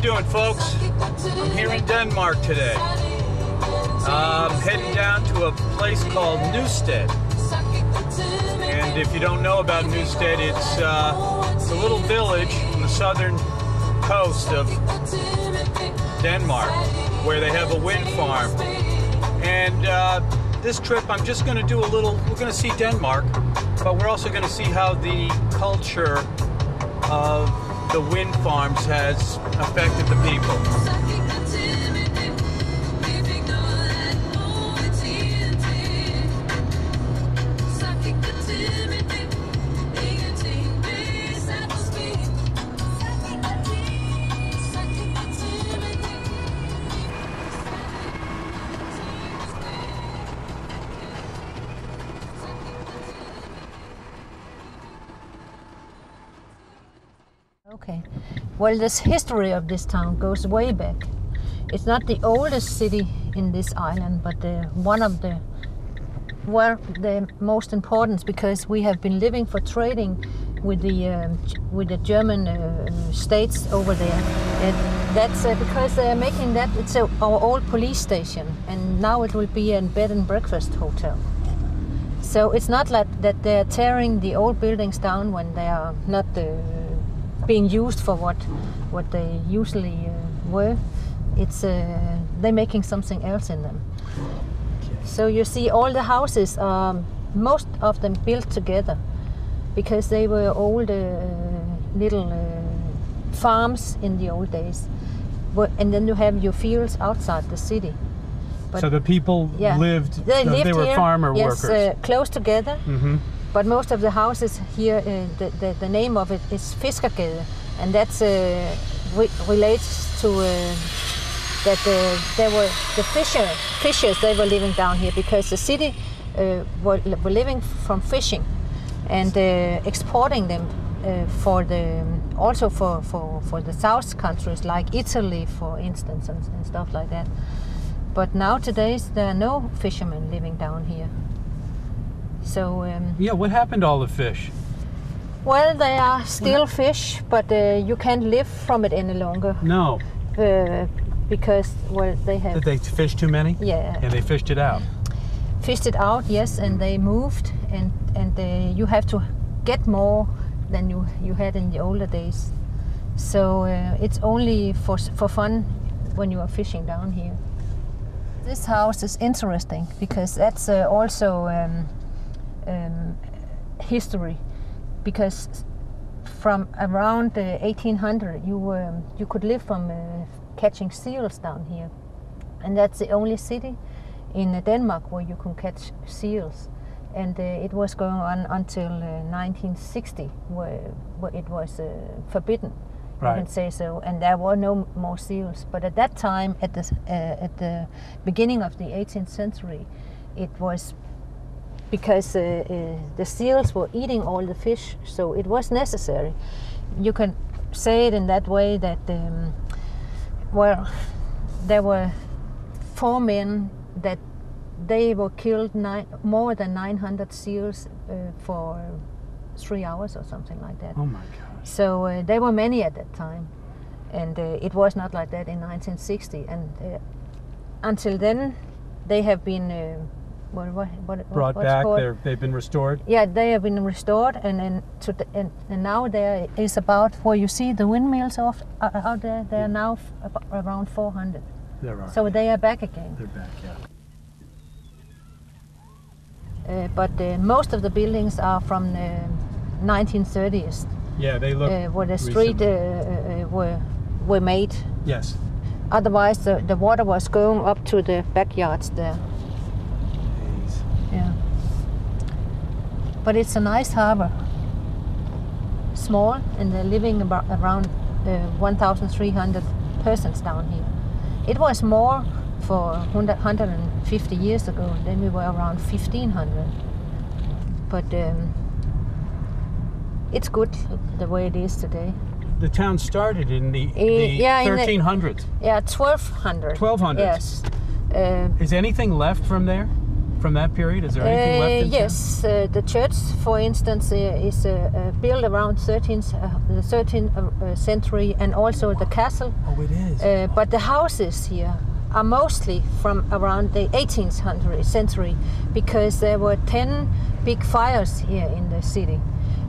doing, folks? I'm here in Denmark today. I'm heading down to a place called Newstead. And if you don't know about Newstead, it's a little village on the southern coast of Denmark where they have a wind farm. And this trip, I'm just going to do a little, we're going to see Denmark, but we're also going to see how the culture of the wind farms has affected the people. Okay, well, this history of this town goes way back. It's not the oldest city in this island, but one of the most important, because we have been living for trading with the German states over there. And that's because they're making that, it's our old police station, and now it will be a bed and breakfast hotel. So it's not like that they're tearing the old buildings down when they are not being used for what they usually were. It's they're making something else in them. So you see all the houses, most of them built together because they were old little farms in the old days. And then you have your fields outside the city. But so the people lived, they were here, farmer workers. Close together. Mm-hmm. But most of the houses here, the name of it is Fiskergade, and that relates to that there were the fishers. They were living down here because the city were living from fishing and exporting them also for the south countries like Italy, for instance, and stuff like that. But nowadays there are no fishermen living down here. So yeah, what happened to all the fish? Well, they are still fish, but you can't live from it any longer. No. Because, well, they have... Did they fish too many? Yeah. And they fished it out? Fished it out, yes, and they moved, and you have to get more than you had in the older days. So it's only for fun when you are fishing down here. This house is interesting because that's also history, because from around 1800 you could live from catching seals down here, and that's the only city in Denmark where you can catch seals, and it was going on until 1960 where it was forbidden. Right. You can say so, and there were no more seals. But at that time, at the beginning of the 18th century, it was because the seals were eating all the fish, so it was necessary. You can say it in that way that, well, there were 4 men that they were killed more than 900 seals for 3 hours or something like that. Oh my gosh. So there were many at that time, and it was not like that in 1960. And until then, they have been brought back. They've been restored. Yeah, they have been restored, and now there is about where you see the windmills out there. They are now around 400. There are. So they are back again. They're back, yeah. But most of the buildings are from the 1930s. Yeah, they look where the street were made. Yes. Otherwise, the water was going up to the backyards there. Jeez. Yeah. But it's a nice harbor. Small, and they're living around 1,300 persons down here. It was more for 150 years ago. Then we were around 1,500. But it's good the way it is today. The town started in the 1300s. Yeah, 1200. 1200s. Yes. Is anything left from there? from that period? Is there anything left in Yes, the church, for instance, is built around the 13th century, and also the castle. Oh, it is. But the houses here are mostly from around the 18th century, because there were 10 big fires here in the city.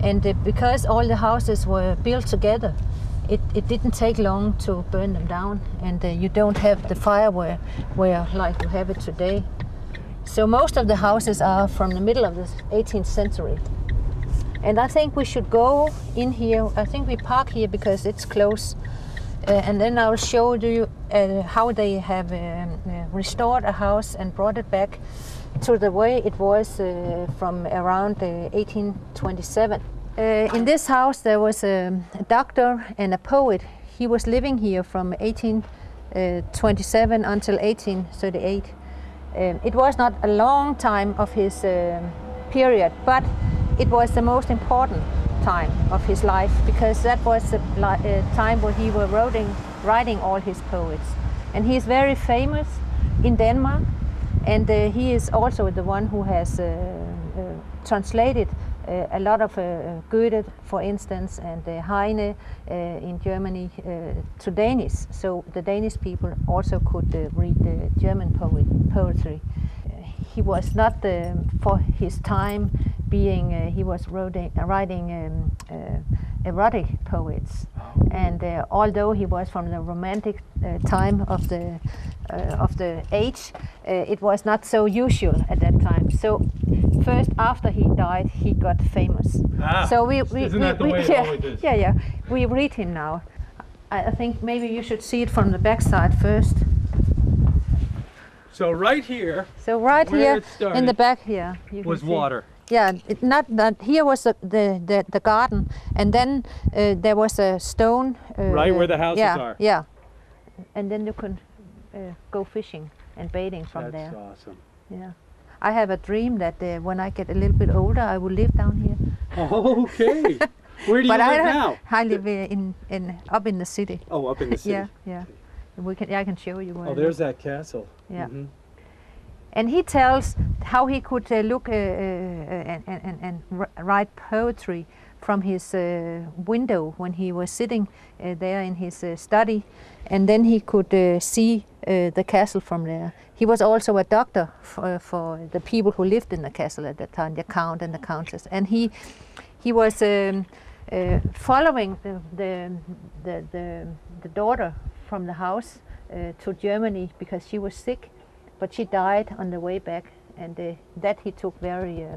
And because all the houses were built together, it didn't take long to burn them down, and you don't have the fire where like you have it today. So most of the houses are from the middle of the 18th century. And I think we should go in here. I think we park here because it's close. And then I'll show you how they have restored a house and brought it back to the way it was from around 1827. In this house there was a doctor and a poet. He was living here from 1827 until 1838. It was not a long time of his period, but it was the most important time of his life, because that was the time when he was writing all his poets. And he is very famous in Denmark, and he is also the one who has translated a lot of Goethe, for instance, and Heine in Germany to Danish, so the Danish people also could read the German poetry. He was not for his time being, he was writing erotic poets, and although he was from the romantic time of the age, it was not so usual at that time. So first after he died, he got famous. So we isn't that the way it always is? Yeah. We read him now. I think maybe you should see it from the back side first. So right here. So right here in the back here was water. Yeah, here was the garden, and then there was a stone. Right where the houses are. Yeah, and then you can go fishing and bathing from there. That's awesome. Yeah, I have a dream that when I get a little bit older, I will live down here. Oh, okay. Where do you live now? I live up in the city. Oh, up in the city. Yeah. I can show you where. Oh, there's that castle. Yeah. Mm-hmm. And he tells how he could look and write poetry from his window when he was sitting there in his study, and then he could see the castle from there. He was also a doctor for the people who lived in the castle at that time, the count and the countess, and he was following the daughter from the house to Germany because she was sick. But she died on the way back, and that he took very.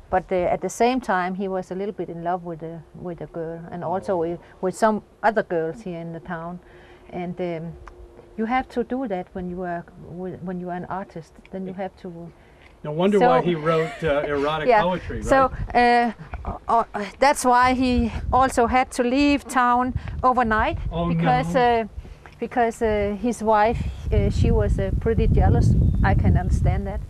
But at the same time, he was a little bit in love with a girl, and also with some other girls here in the town. And you have to do that when you are an artist. Then you have to. No wonder why he wrote erotic poetry, right? So that's why he also had to leave town overnight, because his wife, she was pretty jealous. I can understand that.